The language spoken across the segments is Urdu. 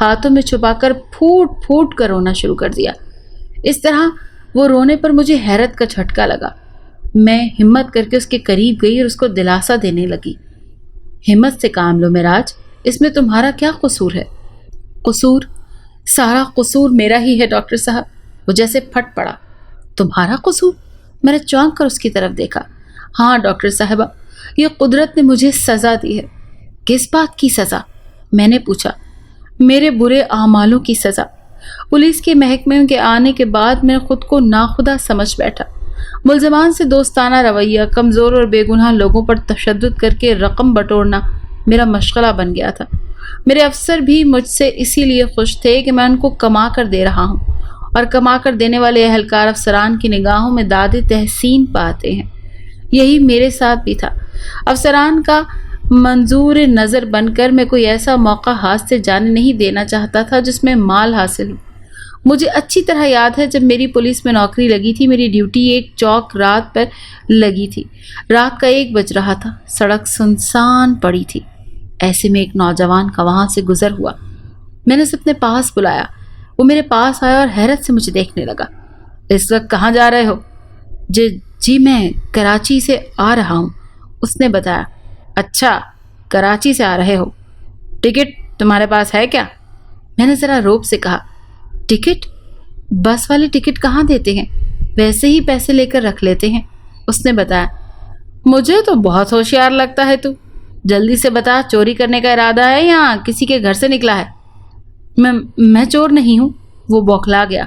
ہاتھوں میں چھپا کر پھوٹ پھوٹ کر رونا شروع کر دیا۔ اس طرح وہ رونے پر مجھے حیرت کا جھٹکا لگا۔ میں ہمت کر کے اس کے قریب گئی اور اس کو دلاسا دینے لگی۔ ہمت سے کام لو معراج، اس میں تمہارا کیا قصور ہے؟ قصور؟ سارا قصور میرا ہی ہے ڈاکٹر صاحب۔ وہ جیسے پھٹ پڑا۔ تمہارا قصور؟ میں نے چونک کر اس کی طرف دیکھا۔ ہاں ڈاکٹر صاحبہ، یہ قدرت نے مجھے سزا دی ہے۔ کس بات کی سزا؟ میں نے پوچھا۔ میرے برے اعمالوں کی سزا۔ پولیس کے محکمے کے آنے کے بعد میں خود کو ناخدا سمجھ بیٹھا۔ ملزمان سے دوستانہ رویہ، کمزور اور بے گناہ لوگوں پر تشدد کر کے رقم بٹورنا میرا مشغلہ بن گیا تھا۔ میرے افسر بھی مجھ سے اسی لیے خوش تھے کہ میں ان کو کما کر دے رہا ہوں، اور کما کر دینے والے اہلکار افسران کی نگاہوں میں داد تحسین پاتے ہیں۔ یہی میرے ساتھ بھی تھا۔ افسران کا منظور نظر بن کر میں کوئی ایسا موقع ہاتھ سے جانے نہیں دینا چاہتا تھا جس میں مال حاصل ہو۔ مجھے اچھی طرح یاد ہے جب میری پولیس میں نوکری لگی تھی، میری ڈیوٹی ایک چوک رات پر لگی تھی۔ رات کا 1 بج رہا تھا، سڑک سنسان پڑی تھی۔ ایسے میں ایک نوجوان کا وہاں سے گزر ہوا۔ میں نے اسے اپنے پاس بلایا۔ وہ میرے پاس آیا اور حیرت سے مجھے دیکھنے لگا۔ اس وقت کہاں جا رہے ہو؟ جی میں کراچی سے آ رہا ہوں، اس نے بتایا۔ اچھا، کراچی سے آ رہے ہو؟ ٹکٹ تمہارے پاس ہے کیا؟ میں نے ذرا روب سے کہا۔ ٹکٹ؟ بس والے ٹکٹ کہاں دیتے ہیں، ویسے ہی پیسے لے کر رکھ لیتے ہیں، اس نے بتایا۔ مجھے تو بہت ہوشیار لگتا ہے تو۔ جلدی سے بتا، چوری کرنے کا ارادہ ہے یا کسی کے گھر سے نکلا ہے؟ میں چور نہیں ہوں، وہ بوکھلا گیا۔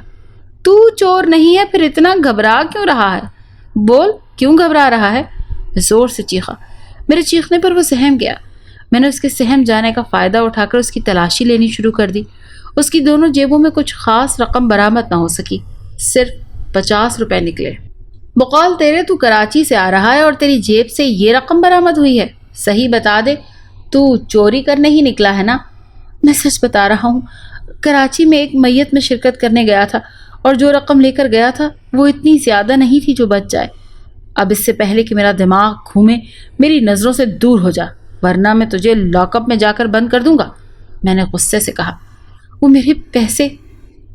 تو چور نہیں ہے، پھر اتنا گھبرا کیوں رہا ہے؟ بول، کیوں گھبرا رہا ہے؟ زور سے چیخا۔ میرے چیخنے پر وہ سہم گیا۔ میں نے اس کے سہم جانے کا فائدہ اٹھا کر اس کی تلاشی لینی شروع کر دی۔ اس کی دونوں جیبوں میں کچھ خاص رقم برآمد نہ ہو سکی، صرف 50 روپے نکلے۔ بقول تیرے تو کراچی سے آ رہا ہے اور تیری جیب سے یہ رقم برآمد ہوئی ہے؟ صحیح بتا دے، تو چوری کرنے ہی نکلا ہے نا؟ میں سچ بتا رہا ہوں، کراچی میں ایک میت میں شرکت کرنے گیا تھا، اور جو رقم لے کر گیا تھا وہ اتنی زیادہ نہیں تھی جو بچ جائے۔ اب اس سے پہلے کہ میرا دماغ گھومے، میری نظروں سے دور ہو جا، ورنہ میں تجھے لاک اپ میں جا کر بند کر دوں گا، میں نے غصے سے کہا۔ وہ میرے پیسے،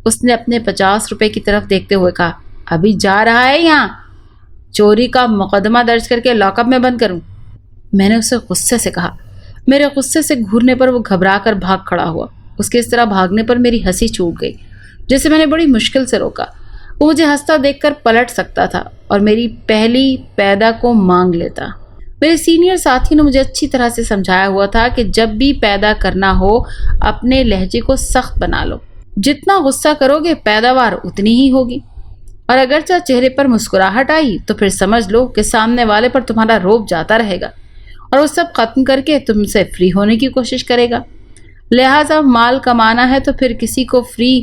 اس نے اپنے 50 روپے کی طرف دیکھتے ہوئے کہا۔ ابھی جا رہا ہے یہاں چوری کا مقدمہ درج کر کے لاک اپ میں بند کروں، میں نے اسے غصے سے کہا۔ میرے غصے سے گھورنے پر وہ گھبرا کر بھاگ کھڑا ہوا۔ اس کے اس طرح بھاگنے پر میری ہنسی چھوٹ گئی، جسے میں نے بڑی مشکل سے روکا۔ وہ مجھے ہنستا دیکھ کر پلٹ سکتا تھا اور میری پہلی پیدا کو مانگ لیتا۔ میرے سینئر ساتھی نے مجھے اچھی طرح سے سمجھایا ہوا تھا کہ جب بھی پیدا کرنا ہو اپنے لہجے کو سخت بنا لو، جتنا غصہ کرو گے پیداوار اتنی ہی ہوگی، اور اگرچہ چہرے پر مسکراہٹ آئی تو پھر سمجھ لو کہ سامنے والے پر تمہارا روب جاتا رہے گا اور وہ سب ختم کر کے تم سے فری ہونے کی کوشش کرے گا۔ لہٰذا مال کمانا ہے تو پھر کسی کو فری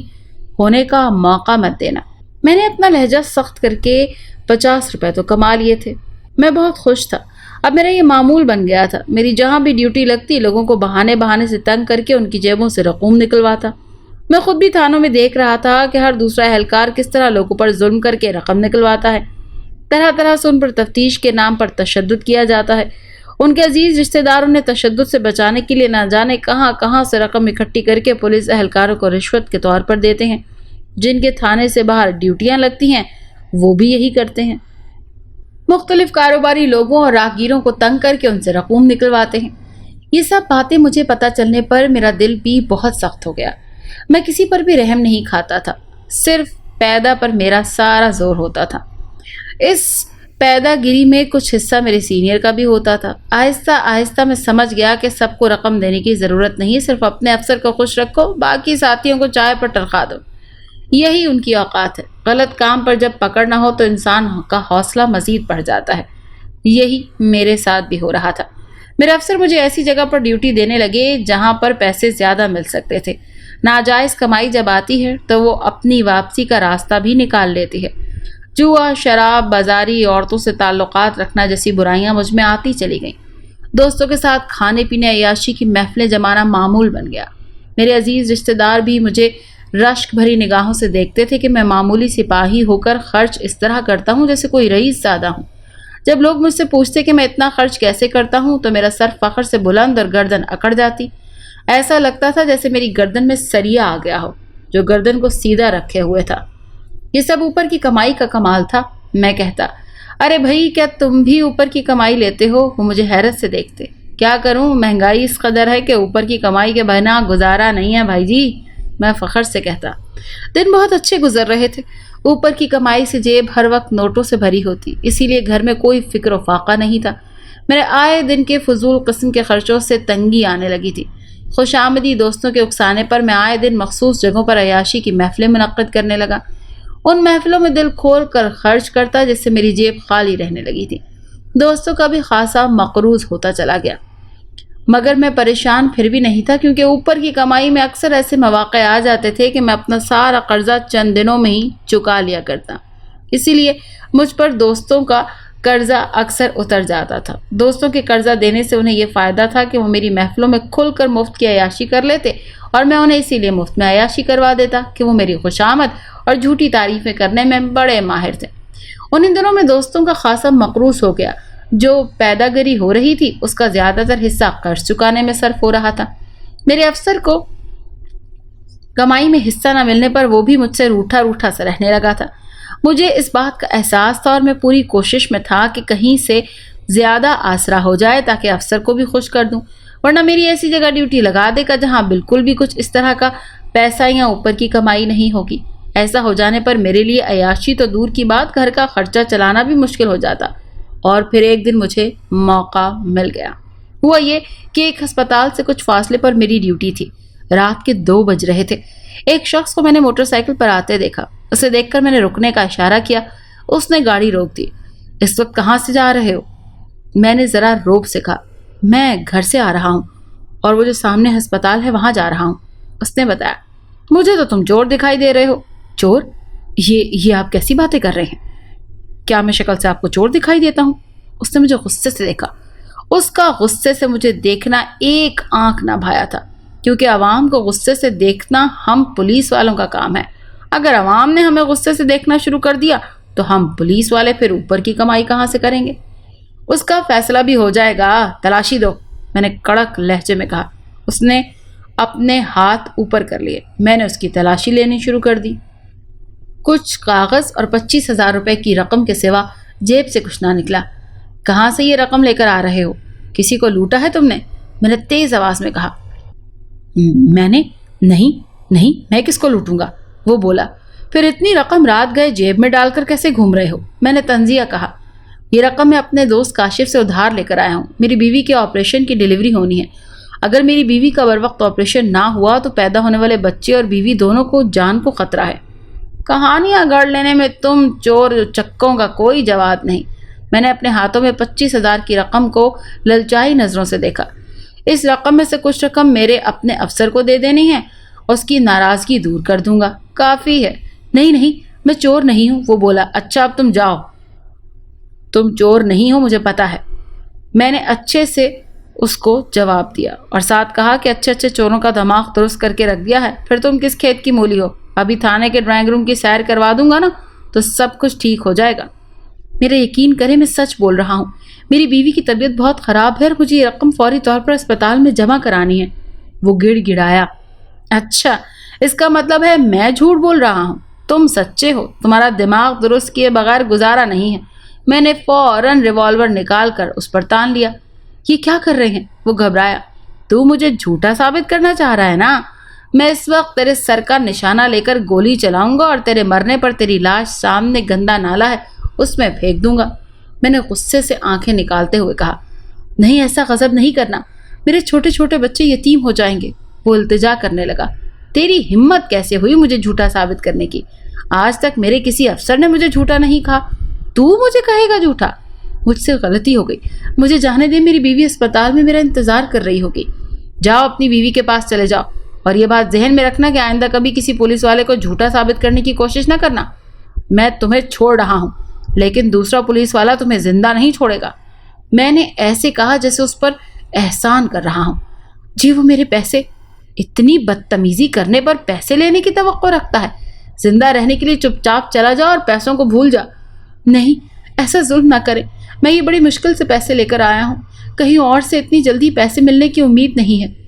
ہونے کا موقع مت دینا۔ میں نے اپنا لہجہ سخت کر کے 50 روپے تو کما لیے تھے۔ میں بہت خوش تھا۔ اب میرا یہ معمول بن گیا تھا۔ میری جہاں بھی ڈیوٹی لگتی، لوگوں کو بہانے سے تنگ کر کے ان کی جیبوں سے رقوم نکلواتا۔ میں خود بھی تھانوں میں دیکھ رہا تھا کہ ہر دوسرا اہلکار کس طرح لوگوں پر ظلم کر کے رقم نکلواتا ہے۔ طرح طرح سے ان پر تفتیش کے نام پر تشدد کیا جاتا ہے۔ ان کے عزیز رشتہ داروں نے تشدد سے بچانے کے لیے نہ جانے کہاں کہاں سے رقم اکٹھی کر کے پولیس اہلکاروں کو رشوت کے طور پر دیتے ہیں۔ جن کے تھانے سے باہر ڈیوٹیاں لگتی ہیں وہ بھی یہی کرتے ہیں، مختلف کاروباری لوگوں اور راہگیروں کو تنگ کر کے ان سے رقوم نکلواتے ہیں۔ یہ سب باتیں مجھے پتہ چلنے پر میرا دل بھی بہت سخت ہو گیا۔ میں کسی پر بھی رحم نہیں کھاتا تھا، صرف پیدا پر میرا سارا زور ہوتا تھا۔ اس پیدا گیری میں کچھ حصہ میرے سینئر کا بھی ہوتا تھا۔ آہستہ آہستہ میں سمجھ گیا کہ سب کو رقم دینے کی ضرورت نہیں، صرف اپنے افسر کو خوش رکھو، باقی ساتھیوں کو چائے پر ٹرخا دو، یہی ان کی اوقات ہے۔ غلط کام پر جب پکڑ نہ ہو تو انسان کا حوصلہ مزید بڑھ جاتا ہے۔ یہی میرے ساتھ بھی ہو رہا تھا۔ میرے افسر مجھے ایسی جگہ پر ڈیوٹی دینے لگے جہاں پر پیسے زیادہ مل سکتے تھے۔ ناجائز کمائی جب آتی ہے تو وہ اپنی واپسی کا راستہ بھی نکال لیتی ہے۔ جوا، شراب، بازاری، عورتوں سے تعلقات رکھنا جیسی برائیاں مجھ میں آتی چلی گئیں۔ دوستوں کے ساتھ کھانے پینے، عیاشی کی محفلیں جمانا معمول بن گیا۔ میرے عزیز رشتہ دار بھی مجھے رشک بھری نگاہوں سے دیکھتے تھے کہ میں معمولی سپاہی ہو کر خرچ اس طرح کرتا ہوں جیسے کوئی رئیس زادہ ہوں۔ جب لوگ مجھ سے پوچھتے کہ میں اتنا خرچ کیسے کرتا ہوں تو میرا سر فخر سے بلند اور گردن اکڑ جاتی۔ ایسا لگتا تھا جیسے میری گردن میں سریا آ گیا ہو جو گردن کو سیدھا رکھے ہوئے تھا۔ یہ سب اوپر کی کمائی کا کمال تھا۔ میں کہتا، ارے بھائی کیا تم بھی اوپر کی کمائی لیتے ہو؟ وہ مجھے حیرت سے دیکھتے۔ کیا کروں، مہنگائی اس قدر ہے کہ اوپر کی کمائی کے بنا گزارا نہیں ہے بھائی جی، میں فخر سے کہتا۔ دن بہت اچھے گزر رہے تھے۔ اوپر کی کمائی سے جیب ہر وقت نوٹوں سے بھری ہوتی، اسی لیے گھر میں کوئی فکر و فاقہ نہیں تھا۔ میرے آئے دن کے فضول قسم کے خرچوں سے تنگی آنے لگی تھی۔ خوش آمدی دوستوں کے اکسانے پر میں آئے دن مخصوص جگہوں پر عیاشی کی محفلیں منعقد کرنے لگا۔ ان محفلوں میں دل کھول کر خرچ کرتا جس سے میری جیب خالی رہنے لگی تھی۔ دوستوں کا بھی خاصا مقروض ہوتا چلا گیا، مگر میں پریشان پھر بھی نہیں تھا، کیونکہ اوپر کی کمائی میں اکثر ایسے مواقع آ جاتے تھے کہ میں اپنا سارا قرضہ چند دنوں میں ہی چکا لیا کرتا۔ اسی لیے مجھ پر دوستوں کا قرضہ اکثر اتر جاتا تھا۔ دوستوں کے قرضہ دینے سے انہیں یہ فائدہ تھا کہ وہ میری محفلوں میں کھل کر مفت کی عیاشی کر لیتے، اور میں انہیں اسی لیے مفت میں عیاشی کروا دیتا کہ وہ میری خوشامد اور جھوٹی تعریفیں کرنے میں بڑے ماہر تھے۔ انہی دنوں میں دوستوں کا خاصا مقروض ہو گیا۔ جو پیدا گری ہو رہی تھی اس کا زیادہ تر حصہ قرض چکانے میں صرف ہو رہا تھا۔ میرے افسر کو کمائی میں حصہ نہ ملنے پر وہ بھی مجھ سے روٹھا روٹھا سا رہنے لگا تھا۔ مجھے اس بات کا احساس تھا اور میں پوری کوشش میں تھا کہ کہیں سے زیادہ آسرا ہو جائے تاکہ افسر کو بھی خوش کر دوں، ورنہ میری ایسی جگہ ڈیوٹی لگا دے گا جہاں بالکل بھی کچھ اس طرح کا پیسہ یا اوپر کی کمائی نہیں ہوگی۔ ایسا ہو جانے پر میرے لیے عیاشی تو دور کی بات، گھر کا خرچہ چلانا بھی مشکل ہو جاتا۔ اور پھر ایک دن مجھے موقع مل گیا۔ ہوا یہ کہ ایک ہسپتال سے کچھ فاصلے پر میری ڈیوٹی تھی۔ رات کے 2 بج رہے تھے۔ ایک شخص کو میں نے موٹر سائیکل پر آتے دیکھا۔ اسے دیکھ کر میں نے رکنے کا اشارہ کیا۔ اس نے گاڑی روک دی۔ اس وقت کہاں سے جا رہے ہو؟ میں نے ذرا روب سے کہا۔ میں گھر سے آ رہا ہوں اور وہ جو سامنے ہسپتال ہے وہاں جا رہا ہوں۔ اس نے بتایا۔ مجھے تو تم چور دکھائی دے رہے ہو۔ چور؟ یہ آپ کیسی باتیں کر رہے ہیں؟ کیا میں شکل سے آپ کو چور دکھائی دیتا ہوں؟ اس نے مجھے غصے سے دیکھا۔ اس کا غصے سے مجھے دیکھنا ایک آنکھ نہ بھایا تھا، کیونکہ عوام کو غصے سے دیکھنا ہم پولیس والوں کا کام ہے۔ اگر عوام نے ہمیں غصے سے دیکھنا شروع کر دیا تو ہم پولیس والے پھر اوپر کی کمائی کہاں سے کریں گے؟ اس کا فیصلہ بھی ہو جائے گا، تلاشی دو، میں نے کڑک لہجے میں کہا۔ اس نے اپنے ہاتھ اوپر کر لیے۔ میں نے اس کی تلاشی لینی شروع کر دی۔ کچھ کاغذ اور 25,000 روپے کی رقم کے سوا جیب سے کچھ نہ نکلا۔ کہاں سے یہ رقم لے کر آ رہے ہو؟ کسی کو لوٹا ہے تم نے؟ میں نے تیز آواز میں کہا۔ میں نے نہیں، میں کس کو لوٹوں گا؟ وہ بولا۔ پھر اتنی رقم رات گئے جیب میں ڈال کر کیسے گھوم رہے ہو؟ میں نے طنزیہ کہا۔ یہ رقم میں اپنے دوست کاشف سے ادھار لے کر آیا ہوں۔ میری بیوی کے آپریشن کی ڈیلیوری ہونی ہے۔ اگر میری بیوی کا بر وقت آپریشن نہ ہوا تو پیدا ہونے والے بچے اور بیوی دونوں کو جان کو خطرہ ہے۔ کہانیاں گڑھ لینے میں تم چور چکوں کا کوئی جواب نہیں۔ میں نے اپنے ہاتھوں میں 25,000 کی رقم کو للچائی نظروں سے دیکھا۔ اس رقم میں سے کچھ رقم میرے اپنے افسر کو دے دینی ہے، اس کی ناراضگی دور کر دوں گا، کافی ہے۔ نہیں، میں چور نہیں ہوں، وہ بولا۔ اچھا اب تم جاؤ۔ تم چور نہیں ہو مجھے پتا ہے، میں نے اچھے سے اس کو جواب دیا اور ساتھ کہا کہ اچھے چوروں کا دماغ درست کر کے رکھ دیا ہے۔ پھر تم کس کھیت کی مولی ہو؟ ابھی تھانے کے ڈرائنگ روم کی سیر کروا دوں گا نا تو سب کچھ ٹھیک ہو جائے گا۔ میرا یقین کرے میں سچ بول رہا ہوں۔ میری بیوی کی طبیعت بہت خراب ہے اور مجھے یہ رقم فوری طور پر اسپتال میں جمع کرانی ہے۔ وہ گڑ گڑایا۔ اچھا، اس کا مطلب ہے میں جھوٹ بول رہا ہوں؟ تم سچے ہو، تمہارا دماغ درست کیے بغیر گزارا نہیں ہے۔ میں نے فوراً ریوالور نکال کر اس پر تان لیا۔ یہ کیا کر رہے ہیں؟ وہ گھبرایا۔ تو مجھے جھوٹا ثابت کرنا چاہ رہا ہے نا؟ میں اس وقت تیرے سر کا نشانہ لے کر گولی چلاؤں گا اور تیرے مرنے پر تیری لاش سامنے گندا نالا ہے اس میں پھینک دوں گا۔ میں نے غصے سے آنکھیں نکالتے ہوئے کہا۔ نہیں، ایسا غضب نہیں کرنا، میرے چھوٹے چھوٹے بچے یتیم ہو جائیں گے۔ وہ التجا کرنے لگا۔ تیری ہمت کیسے ہوئی مجھے جھوٹا ثابت کرنے کی؟ آج تک میرے کسی افسر نے مجھے جھوٹا نہیں کہا، تو مجھے کہے گا جھوٹا؟ مجھ سے غلطی ہو گئی، مجھے جانے دے، میری بیوی اسپتال میں میرا انتظار کر رہی ہوگی۔ جاؤ اپنی بیوی کے پاس چلے جاؤ، اور یہ بات ذہن میں رکھنا کہ آئندہ کبھی کسی پولیس والے کو جھوٹا ثابت کرنے کی کوشش نہ کرنا۔ میں تمہیں چھوڑ رہا ہوں، لیکن دوسرا پولیس والا تمہیں زندہ نہیں چھوڑے گا۔ میں نے ایسے کہا جیسے اس پر احسان کر رہا ہوں۔ جی وہ میرے پیسے، اتنی بدتمیزی کرنے پر پیسے لینے کی توقع رکھتا ہے؟ زندہ رہنے کے لیے چپ چاپ چلا جا اور پیسوں کو بھول جا۔ نہیں، ایسا ظلم نہ کرے، میں یہ بڑی مشکل سے پیسے لے کر آیا ہوں، کہیں اور سے اتنی جلدی پیسے ملنے کی امید نہیں ہے۔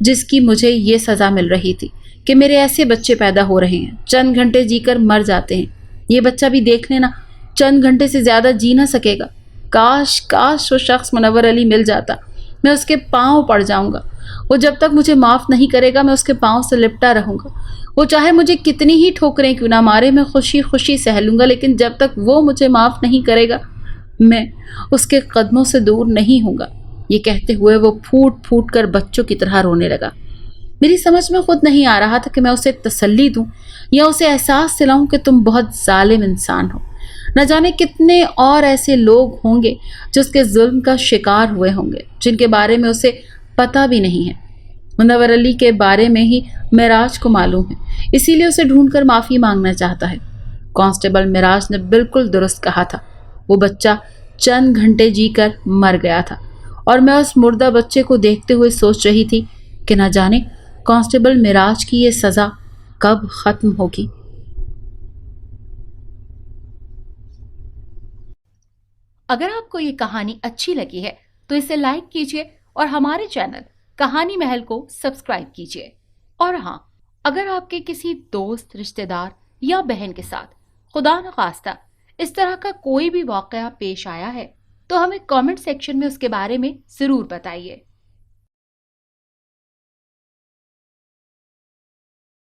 جس کی مجھے یہ سزا مل رہی تھی کہ میرے ایسے بچے پیدا ہو رہے ہیں چند گھنٹے جی کر مر جاتے ہیں. یہ بچہ بھی دیکھ لینا چند گھنٹے سے زیادہ جی نہ سکے گا. کاش کاش وہ شخص منور علی مل جاتا. میں اس کے پاؤں پڑ جاؤں گا. وہ جب تک مجھے معاف نہیں کرے گا میں اس کے پاؤں سے لپٹا رہوں گا. وہ چاہے مجھے کتنی ہی ٹھوکریں کیوں نہ مارے میں خوشی خوشی سہ لوں گا، لیکن جب تک وہ مجھے معاف نہیں کرے گا میں اس کے قدموں سے دور نہیں ہوں گا. یہ کہتے ہوئے وہ پھوٹ پھوٹ کر بچوں کی طرح رونے لگا. میری سمجھ میں خود نہیں آ رہا تھا کہ میں اسے تسلی دوں یا اسے احساس دلاؤں کہ تم بہت ظالم انسان ہو. نہ جانے کتنے اور ایسے لوگ ہوں گے جو اس کے ظلم کا شکار ہوئے ہوں گے جن کے بارے میں اسے پتہ بھی نہیں ہے. منور علی کے بارے میں ہی معراج کو معلوم ہے، اسی لیے اسے ڈھونڈ کر معافی مانگنا چاہتا ہے. کانسٹیبل معراج نے بالکل درست کہا تھا. وہ بچہ چند گھنٹے جی کر مر گیا تھا اور میں اس مردہ بچے کو دیکھتے ہوئے سوچ رہی تھی کہ نہ جانے کانسٹیبل معراج کی یہ سزا کب ختم ہوگی. اگر آپ کو یہ کہانی اچھی لگی ہے تو اسے لائک کیجیے اور ہمارے چینل کہانی محل کو سبسکرائب کیجیے. اور ہاں، اگر آپ کے کسی دوست، رشتہ دار یا بہن کے ساتھ خدا نخواستہ اس طرح کا کوئی بھی واقعہ پیش آیا ہے تو ہمیں کامنٹ سیکشن میں اس کے بارے میں ضرور بتائیے.